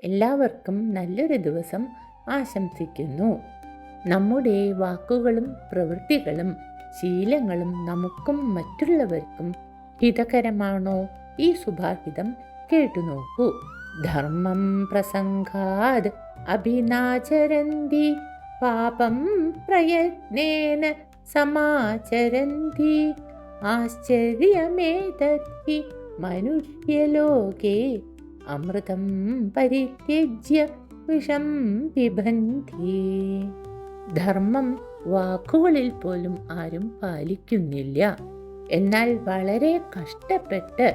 എല്ലാവർക്കും നല്ലൊരു ദിവസം ആശംസിക്കുന്നു. നമ്മുടെ വാക്കുകളും പ്രവൃത്തികളും ശീലങ്ങളും നമുക്കും മറ്റുള്ളവർക്കും ഹിതകരമാണോ? ഈ സുഭാഷിതം കേട്ടുനോക്കൂ. ധർമ്മം പ്രസംഗാത് അഭിനാചരന്തി പാപം പ്രയത്നേന സമാചരന്തി ആശ്ചര്യമേതദ്ധി മനുഷ്യലോകേ അമൃതം പരിത്യജ്യ വിഷം പിബന്തി. ധർമ്മം വാക്കുകളിൽ പോലും ആരും പാലിക്കുന്നില്ല. എന്നാൽ വളരെ കഷ്ടപ്പെട്ട്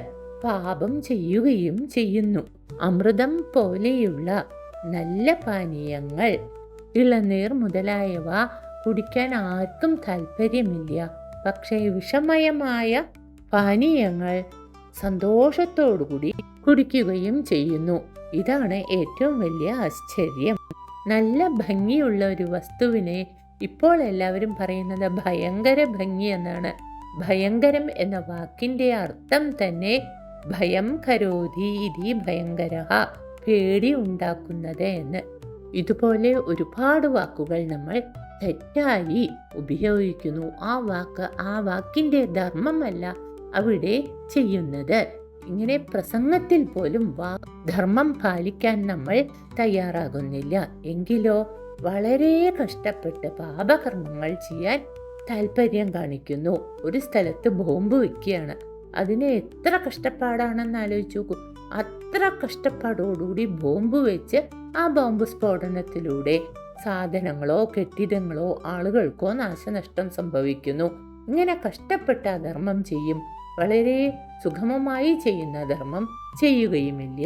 പാപം ചെയ്യുകയും ചെയ്യുന്നു. അമൃതം പോലെയുള്ള നല്ല പാനീയങ്ങൾ, ഇളനീർ മുതലായവ കുടിക്കാൻ ആർക്കും താല്പര്യമില്ല. പക്ഷേ വിഷമയമായ പാനീയങ്ങൾ സന്തോഷത്തോടുകൂടി കുടിക്കുകയും ചെയ്യുന്നു. ഇതാണ് ഏറ്റവും വലിയ ആശ്ചര്യം. നല്ല ഭംഗിയുള്ള ഒരു വസ്തുവിനെ ഇപ്പോൾ എല്ലാവരും പറയുന്നത് ഭയങ്കര ഭംഗി എന്നാണ്. ഭയങ്കരം എന്ന വാക്കിൻ്റെ അർത്ഥം തന്നെ ഭയം കരോതി ഇതി ഭയങ്കരഃ, പേടി ഉണ്ടാക്കുന്നത് എന്ന്. ഇതുപോലെ ഒരുപാട് വാക്കുകൾ നമ്മൾ തെറ്റായി ഉപയോഗിക്കുന്നു. ആ വാക്കിൻ്റെ ധർമ്മമല്ല അവിടെ ചെയ്യുന്നത്. ഇങ്ങനെ പ്രസംഗത്തിൽ പോലും ധർമ്മം പാലിക്കാൻ നമ്മൾ തയ്യാറാകുന്നില്ല. എങ്കിലോ വളരെ കഷ്ടപ്പെട്ട് പാപകർമ്മങ്ങൾ ചെയ്യാൻ താല്പര്യം കാണിക്കുന്നു. ഒരു സ്ഥലത്ത് ബോംബ് വെക്കുകയാണ്. അതിന് എത്ര കഷ്ടപ്പാടാണെന്ന് ആലോചിച്ച് നോക്കൂ. അത്ര കഷ്ടപ്പാടോടുകൂടി ബോംബ് വെച്ച് ആ ബോംബ് സ്ഫോടനത്തിലൂടെ സാധനങ്ങളോ കെട്ടിടങ്ങളോ ആളുകൾക്കോ നാശനഷ്ടം സംഭവിക്കുന്നു. ഇങ്ങനെ കഷ്ടപ്പെട്ട ധർമ്മം ചെയ്യും. വളരെ സുഗമമായി ചെയ്യുന്ന ധർമ്മം ചെയ്യുകയുമില്ല.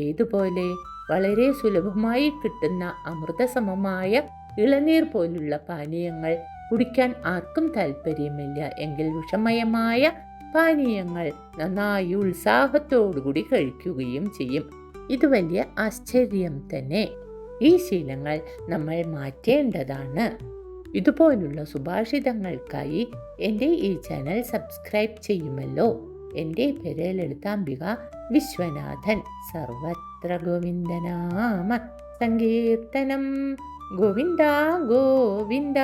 ഏതുപോലെ വളരെ സുലഭമായി കിട്ടുന്ന അമൃതസമമായ ഇളനീർ പോലുള്ള പാനീയങ്ങൾ കുടിക്കാൻ ആർക്കും താല്പര്യമില്ല. എങ്കിൽ വിഷമയമായ പാനീയങ്ങൾ നന്നായി ഉത്സാഹത്തോടുകൂടി കഴിക്കുകയും ചെയ്യും. ഇത് വലിയ ആശ്ചര്യം തന്നെ. ഈ ശീലങ്ങൾ നമ്മൾ മാറ്റേണ്ടതാണ്. ഇതുപോലുള്ള സുഭാഷിതങ്ങൾക്കായി എൻ്റെ ഈ ചാനൽ സബ്സ്ക്രൈബ് ചെയ്യുമല്ലോ. എൻ്റെ പേര് ലളിതാംബിക വിശ്വനാഥൻ. സർവത്ര ഗോവിന്ദനാമ സങ്കീർത്തനം. ഗോവിന്ദ ഗോവിന്ദ.